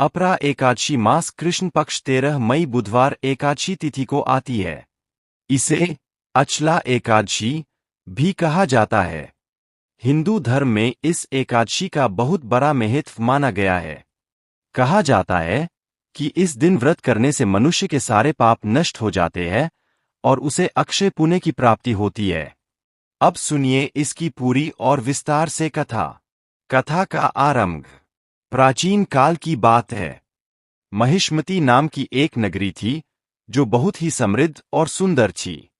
अपरा एकादशी मास कृष्ण पक्ष 13 मई बुधवार एकादशी तिथि को आती है। इसे अचला एकादशी भी कहा जाता है। हिंदू धर्म में इस एकादशी का बहुत बड़ा महत्व माना गया है। कहा जाता है कि इस दिन व्रत करने से मनुष्य के सारे पाप नष्ट हो जाते हैं और उसे अक्षय पुण्य की प्राप्ति होती है। अब सुनिए इसकी पूरी और विस्तार से कथा। कथा का आरंभ प्राचीन काल की बात है। महिष्मती नाम की एक नगरी थी जो बहुत ही समृद्ध और सुंदर थी।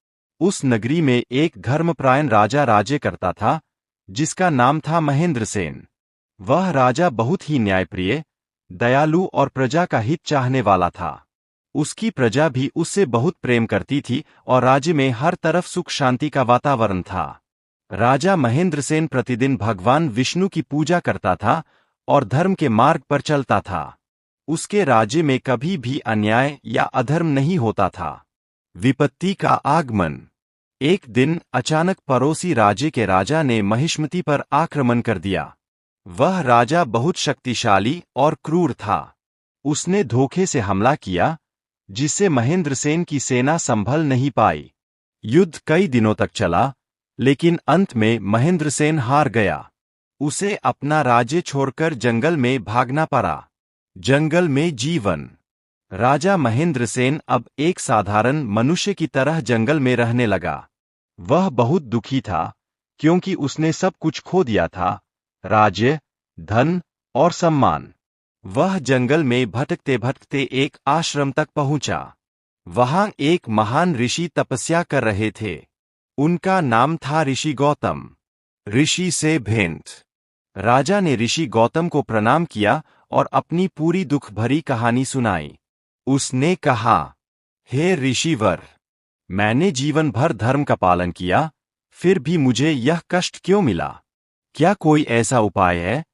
उस नगरी में एक धर्मपरायण राजा राज्य करता था जिसका नाम था महेंद्र सेन। वह राजा बहुत ही न्यायप्रिय, दयालु और प्रजा का हित चाहने वाला था। उसकी प्रजा भी उससे बहुत प्रेम करती थी और राज्य में हर तरफ सुख शांति का वातावरण था। राजा महेंद्र सेन प्रतिदिन भगवान विष्णु की पूजा करता था और धर्म के मार्ग पर चलता था। उसके राज्य में कभी भी अन्याय या अधर्म नहीं होता था। विपत्ति का आगमन। एक दिन अचानक पड़ोसी राज्य के राजा ने महिष्मती पर आक्रमण कर दिया। वह राजा बहुत शक्तिशाली और क्रूर था। उसने धोखे से हमला किया जिससे महेंद्र सेन की सेना संभल नहीं पाई। युद्ध कई दिनों तक चला, लेकिन अंत में महेंद्र सेन हार गया। उसे अपना राज्य छोड़कर जंगल में भागना पड़ा। जंगल में जीवन। राजा महेंद्र सेन अब एक साधारण मनुष्य की तरह जंगल में रहने लगा। वह बहुत दुखी था क्योंकि उसने सब कुछ खो दिया था, राज्य, धन और सम्मान। वह जंगल में भटकते भटकते एक आश्रम तक पहुंचा। वहां एक महान ऋषि तपस्या कर रहे थे। उनका नाम था ऋषि गौतम। ऋषि से भेंट। राजा ने ऋषि गौतम को प्रणाम किया और अपनी पूरी दुख भरी कहानी सुनाई। उसने कहा, हे ऋषिवर, मैंने जीवन भर धर्म का पालन किया, फिर भी मुझे यह कष्ट क्यों मिला? क्या कोई ऐसा उपाय है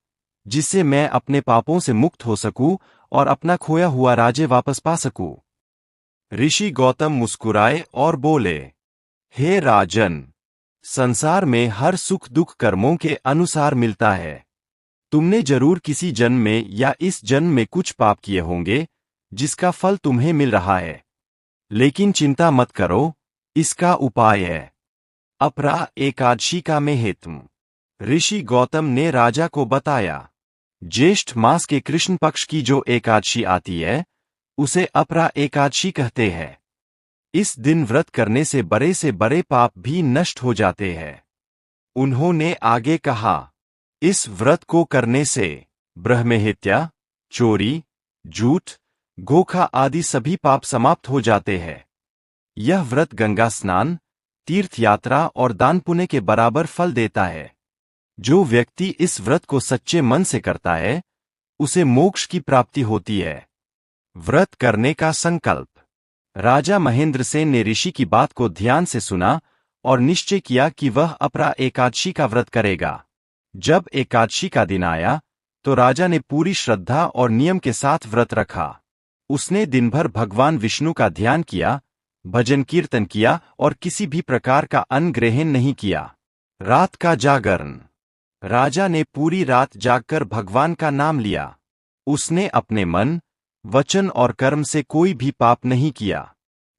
जिससे मैं अपने पापों से मुक्त हो सकूं और अपना खोया हुआ राज्य वापस पा सकूं? ऋषि गौतम मुस्कुराए और बोले, हे राजन, संसार में हर सुख दुख कर्मों के अनुसार मिलता है। तुमने जरूर किसी जन्म में या इस जन्म में कुछ पाप किए होंगे जिसका फल तुम्हें मिल रहा है। लेकिन चिंता मत करो, इसका उपाय है। अपरा एकादशी का महत्व। ऋषि गौतम ने राजा को बताया। ज्येष्ठ मास के कृष्ण पक्ष की जो एकादशी आती है उसे अपरा एकादशी कहते हैं। इस दिन व्रत करने से बड़े पाप भी नष्ट हो जाते हैं। उन्होंने आगे कहा, इस व्रत को करने से ब्रह्महत्या, चोरी, झूठ, धोखा आदि सभी पाप समाप्त हो जाते हैं। यह व्रत गंगा स्नान, तीर्थ यात्रा और दान पुण्य के बराबर फल देता है। जो व्यक्ति इस व्रत को सच्चे मन से करता है उसे मोक्ष की प्राप्ति होती है। व्रत करने का संकल्प। राजा महेंद्र सेन ने ऋषि की बात को ध्यान से सुना और निश्चय किया कि वह अपरा एकादशी का व्रत करेगा। जब एकादशी का दिन आया तो राजा ने पूरी श्रद्धा और नियम के साथ व्रत रखा। उसने दिन भर भगवान विष्णु का ध्यान किया, भजन कीर्तन किया और किसी भी प्रकार का अन्न ग्रहण नहीं किया। रात का जागरण। राजा ने पूरी रात जागकर भगवान का नाम लिया। उसने अपने मन, वचन और कर्म से कोई भी पाप नहीं किया।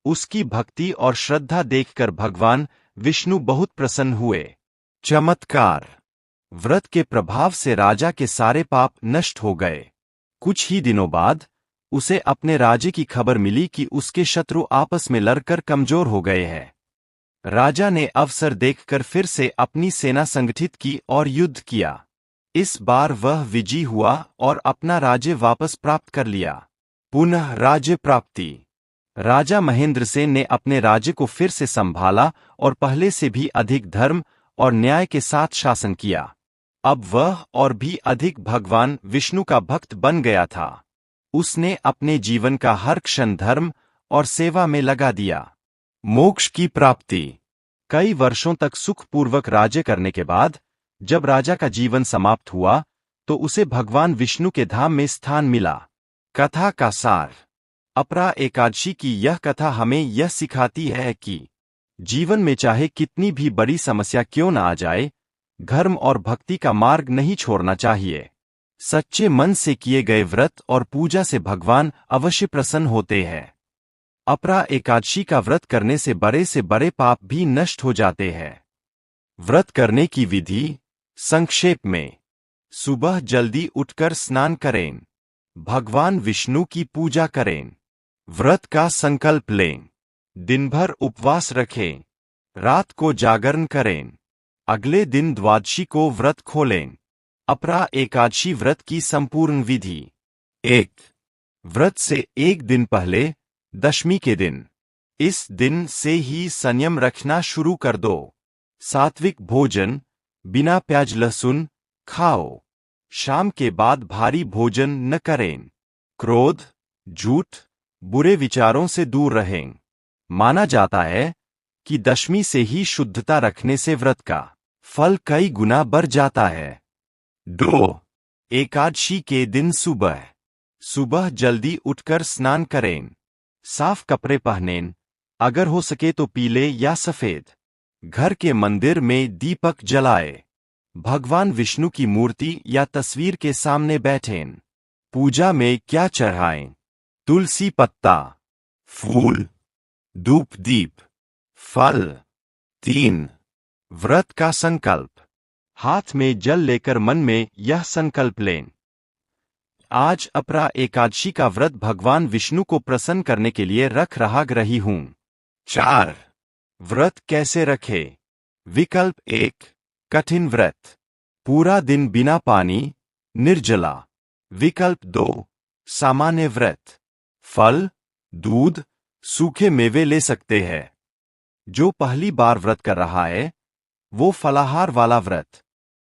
उसकी भक्ति और श्रद्धा देखकर भगवान विष्णु बहुत प्रसन्न हुए। चमत्कार। व्रत के प्रभाव से राजा के सारे पाप नष्ट हो गए। कुछ ही दिनों बाद उसे अपने राज्य की खबर मिली कि उसके शत्रु आपस में लड़कर कमजोर हो गए हैं। राजा ने अवसर देखकर फिर से अपनी सेना संगठित की और युद्ध किया। इस बार वह विजयी हुआ और अपना राज्य वापस प्राप्त कर लिया। पुनः राज्य प्राप्ति। राजा महेंद्र सेन ने अपने राज्य को फिर से संभाला और पहले से भी अधिक धर्म और न्याय के साथ शासन किया। अब वह और भी अधिक भगवान विष्णु का भक्त बन गया था। उसने अपने जीवन का हर क्षण धर्म और सेवा में लगा दिया। मोक्ष की प्राप्ति। कई वर्षों तक सुखपूर्वक राज्य करने के बाद जब राजा का जीवन समाप्त हुआ तो उसे भगवान विष्णु के धाम में स्थान मिला। कथा का सार। अपरा एकादशी की यह कथा हमें यह सिखाती है कि जीवन में चाहे कितनी भी बड़ी समस्या क्यों न आ जाए, धर्म और भक्ति का मार्ग नहीं छोड़ना चाहिए। सच्चे मन से किए गए व्रत और पूजा से भगवान अवश्य प्रसन्न होते हैं। अपरा एकादशी का व्रत करने से बड़े पाप भी नष्ट हो जाते हैं। व्रत करने की विधि संक्षेप में। सुबह जल्दी उठकर स्नान करें। भगवान विष्णु की पूजा करें। व्रत का संकल्प लें। दिन भर उपवास रखें। रात को जागरण करें। अगले दिन द्वादशी को व्रत खोलें। अपरा एकादशी व्रत की संपूर्ण विधि। 1. व्रत से एक दिन पहले, दशमी के दिन। इस दिन से ही संयम रखना शुरू कर दो। सात्विक भोजन, बिना प्याज लहसुन खाओ। शाम के बाद भारी भोजन न करें। क्रोध, झूठ, बुरे विचारों से दूर रहें। माना जाता है कि दशमी से ही शुद्धता रखने से व्रत का फल कई गुना बढ़ जाता है। 2. एकादशी के दिन सुबह जल्दी उठकर स्नान करें। साफ कपड़े पहनें, अगर हो सके तो पीले या सफेद। घर के मंदिर में दीपक जलाए। भगवान विष्णु की मूर्ति या तस्वीर के सामने बैठें। पूजा में क्या चढ़ाएं? तुलसी पत्ता, फूल, धूप दीप, फल। 3. व्रत का संकल्प। हाथ में जल लेकर मन में यह संकल्प लें, आज अपरा एकादशी का व्रत भगवान विष्णु को प्रसन्न करने के लिए रख रही हूं। 4. व्रत कैसे रखे? विकल्प 1. कठिन व्रत, पूरा दिन बिना पानी, निर्जला। विकल्प 2. सामान्य व्रत, फल, दूध, सूखे मेवे ले सकते हैं। जो पहली बार व्रत कर रहा है, वो फलाहार वाला व्रत